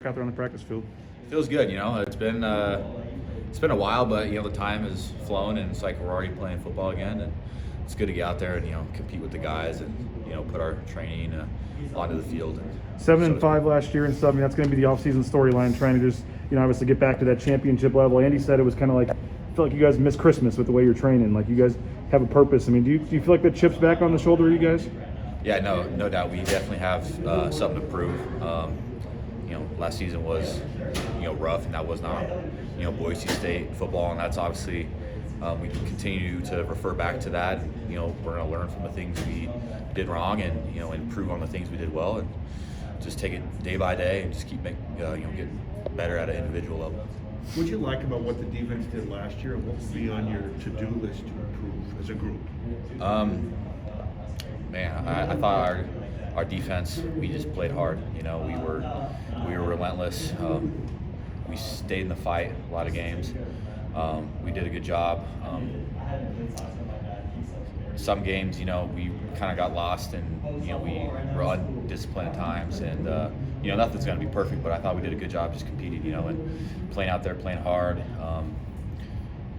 out there on the practice field? Feels good, It's been a while, but the time has flown, and it's like we're already playing football again, and it's good to get out there and compete with the guys and put our training onto the field. 7-5 last year and stuff. I mean, that's going to be the offseason storyline, trying to just obviously get back to that championship level. Andy said it was kind of like, I feel like you guys missed Christmas with the way you're training. Like, you guys have a purpose. I mean, do you feel like the chip's back on the shoulder of you guys? Yeah, no doubt. We definitely have something to prove. Last season was rough, and that was not Boise State football, and that's obviously we can continue to refer back to that. We're going to learn from the things we did wrong, and improve on the things we did well, and just take it day by day, and just keep getting better at an individual level. What did you like about what the defense did last year, and what would be on your to-do list to improve as a group? I thought our defense, we just played hard. We were relentless. We stayed in the fight a lot of games. We did a good job. Some games, we kind of got lost, and we were undisciplined at times, and nothing's going to be perfect, but I thought we did a good job just competing, and playing out there, playing hard.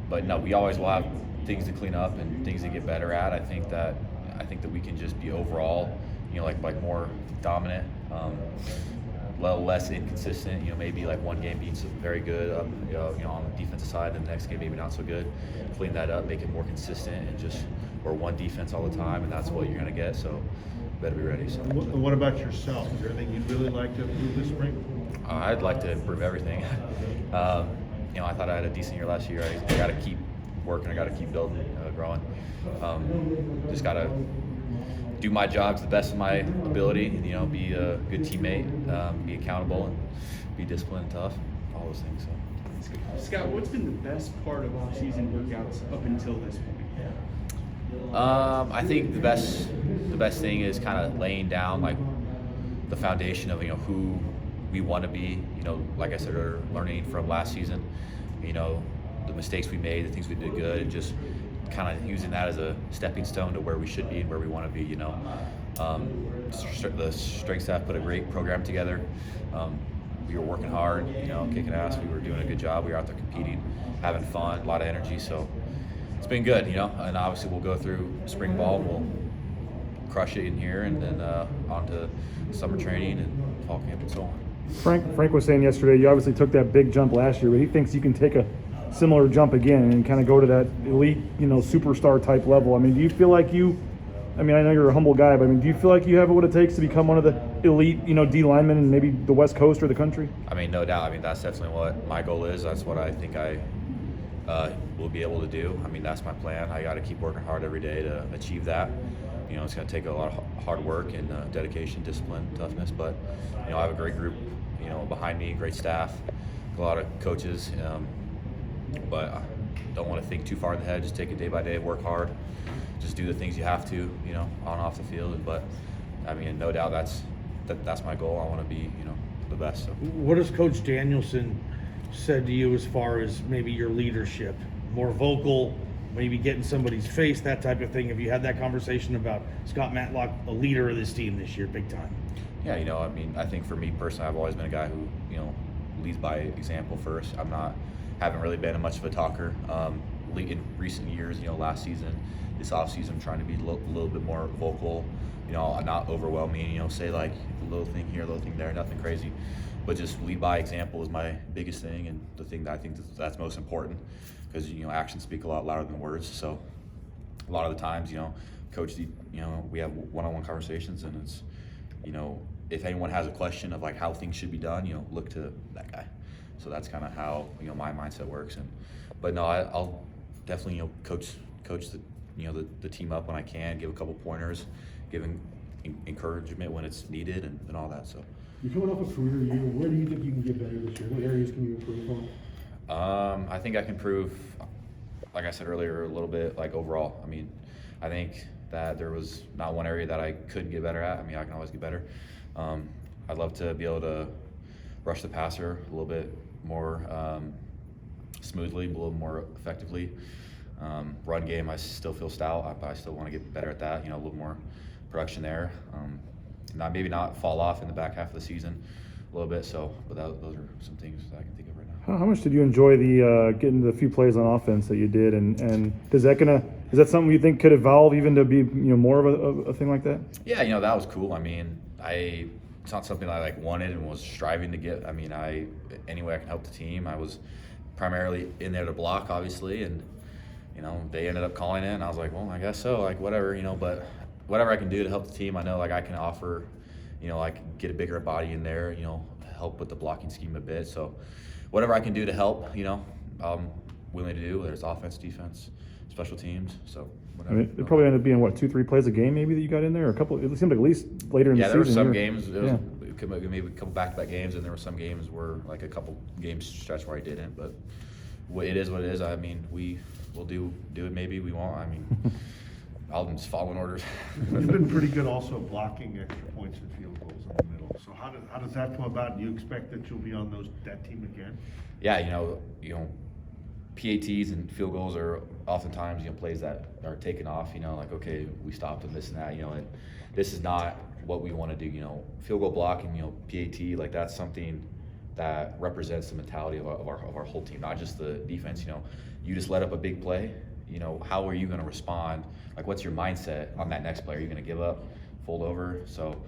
But no, we always will have things to clean up and things to get better at. I think that we can just be overall, like more dominant, a little less inconsistent. Maybe like one game being very good, on the defensive side, and the next game maybe not so good. Clean that up, make it more consistent, and just we're one defense all the time, and that's what you're going to get. So better be ready. So. What about yourself? Is there anything you'd really like to improve this spring? I'd like to improve everything. I thought I had a decent year last year. I got to keep working. I got to keep building, growing. Just got to do my job to the best of my ability. Be a good teammate, be accountable, and be disciplined and tough. All those things. So. Scott, what's been the best part of off-season workouts up until this point? I think the best thing is kind of laying down like the foundation of who we want to be. Like I said, learning from last season. The mistakes we made, the things we did good, and just kind of using that as a stepping stone to where we should be and where we want to be. The strength staff put a great program together. We were working hard, kicking ass. We were doing a good job. We were out there competing, having fun, a lot of energy. So it's been good, and obviously we'll go through spring ball. We'll crush it in here, and then on to summer training and fall camp and so on. Frank was saying yesterday, you obviously took that big jump last year, but he thinks you can take a similar jump again and kind of go to that elite, superstar type level. I mean, do you feel like I know you're a humble guy, but do you feel like you have what it takes to become one of the elite, D linemen in maybe the West Coast or the country? No doubt. That's definitely what my goal is. That's what I think I will be able to do. That's my plan. I got to keep working hard every day to achieve that. It's going to take a lot of hard work and dedication, discipline, toughness, but I have a great group, behind me, great staff, a lot of coaches, but I don't want to think too far ahead. Just take it day by day, work hard, just do the things you have to, on and off the field. But no doubt that's my goal. I want to be, the best. So. What has Coach Danielson said to you as far as maybe your leadership? More vocal, maybe get in somebody's face, that type of thing. Have you had that conversation about Scott Matlock, a leader of this team this year, big time? Yeah, I think for me personally, I've always been a guy who, leads by example first. Haven't really been much of a talker. In recent years, last season, this off season, trying to be a little bit more vocal, not overwhelming, say like a little thing here, a little thing there, nothing crazy, but just lead by example is my biggest thing, and the thing that I think that's most important, because actions speak a lot louder than words. So a lot of the times, coach, we have one-on-one conversations, and it's, if anyone has a question of like how things should be done, look to that guy. So that's kind of how my mindset works. But no, I'll definitely coach the team up when I can, give a couple pointers, giving encouragement when it's needed, and all that. So you're coming off a career year. Where do you think you can get better this year? What areas can you improve on? I think I can improve, like I said earlier, a little bit like overall. I think that there was not one area that I couldn't get better at. I can always get better. I'd love to be able to rush the passer a little bit more smoothly, a little more effectively. Run game, I still feel stout, but I still want to get better at that. A little more production there. Maybe not fall off in the back half of the season, a little bit. So, but those are some things that I can think of right now. How much did you enjoy the getting the few plays on offense that you did, and is that something you think could evolve even to be more of a thing like that? Yeah, that was cool. I mean, it's not something I wanted and was striving to get. I mean, any way I can help the team. I was primarily in there to block, obviously, and they ended up calling it, and I was like, well, I guess so. Whatever, but whatever I can do to help the team, I know I can offer. I can get a bigger body in there. Help with the blocking scheme a bit. So, whatever I can do to help, I'm willing to do. Whether it's offense, defense, special teams. So. I mean, it probably ended up being 2-3 plays a game maybe that you got in there, or a couple. It seemed like at least later in the season. Yeah, there were some games. It could maybe a couple back-to-back games, and there were some games where a couple games stretch where I didn't. But it is what it is. I mean, we'll do it. Maybe we won't. I mean, I'll just follow orders. You've been pretty good also blocking extra points and field goals in the middle. So how does that come about? Do you expect that you'll be on that team again? Yeah, PATs and field goals are oftentimes plays that are taken off. Okay, we stopped and this and that. And this is not what we want to do. Field goal blocking, PAT, that's something that represents the mentality of our whole team, not just the defense. You just let up a big play. How are you going to respond? What's your mindset on that next play? Are you going to give up, fold over? So,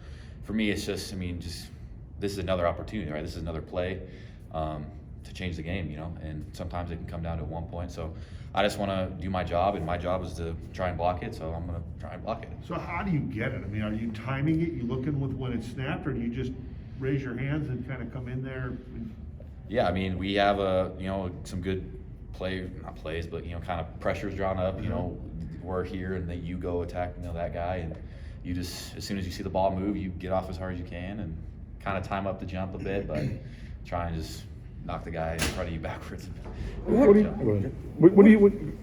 for me, it's just, this is another opportunity, right? This is another play. To change the game, and sometimes it can come down to 1 point. So I just want to do my job, and my job is to try and block it, so I'm going to try and block it. So how do you get it? are you timing it? You looking with when it's snapped, or do you just raise your hands and kind of come in there? Yeah, we have some good not plays, but kind of pressures drawn up. We're here, and then you go attack that guy, and you just, as soon as you see the ball move, you get off as hard as you can and kind of time up the jump a bit, but try and just knock the guy in front of you backwards. What do you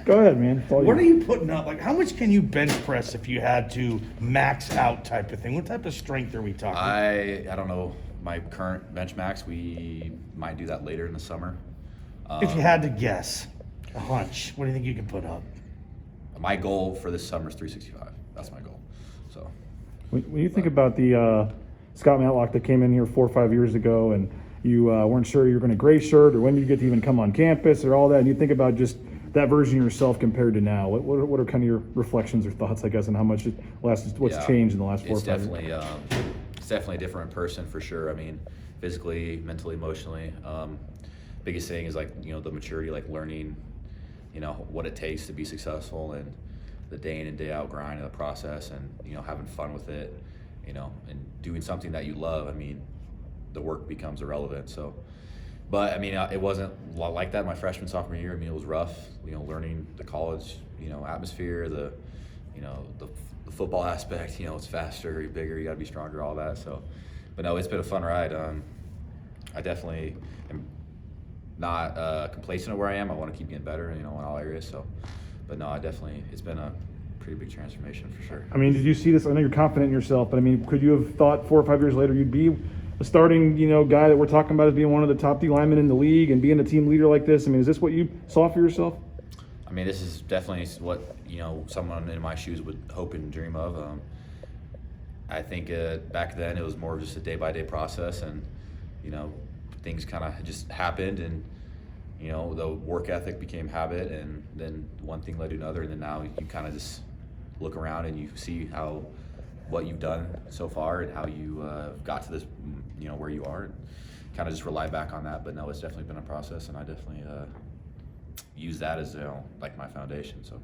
go ahead, man. What are you putting up? How much can you bench press if you had to max out type of thing? What type of strength are we talking? I don't know my current bench max. We might do that later in the summer. If you had to guess, a hunch, what do you think you can put up? My goal for this summer is 365. That's my goal. So, when you think about the Scott Matlock that came in here 4 or 5 years ago, and you weren't sure you were going to gray shirt or when you get to even come on campus or all that, and you think about just that version of yourself compared to now, what are kind of your reflections or thoughts, I guess, on how much what's changed in the last 4 or 5 years? It's definitely a different person for sure. Physically, mentally, emotionally. Biggest thing is the maturity, learning, what it takes to be successful, and the day in and day out grind of the process, and having fun with it, and doing something that you love. The work becomes irrelevant. So, but it wasn't like that my freshman, sophomore year. It was rough, learning the college, atmosphere, the football aspect. It's faster, you're bigger, you got to be stronger, all that. So, but no, it's been a fun ride. I definitely am not complacent of where I am. I want to keep getting better, in all areas. So, but no, it's been a pretty big transformation for sure. Did you see this? I know you're confident in yourself, but could you have thought 4 or 5 years later you'd be a starting, guy that we're talking about as being one of the top D linemen in the league and being a team leader like this? Is this what you saw for yourself? This is definitely what, someone in my shoes would hope and dream of. I think back then it was more of just a day-by-day process, and, things kind of just happened, and, the work ethic became habit, and then one thing led to another, and then now you kind of just look around and you see what you've done so far and how you got to this, where you are, and kind of just rely back on that. But no, it's definitely been a process, and I definitely use that as my foundation. So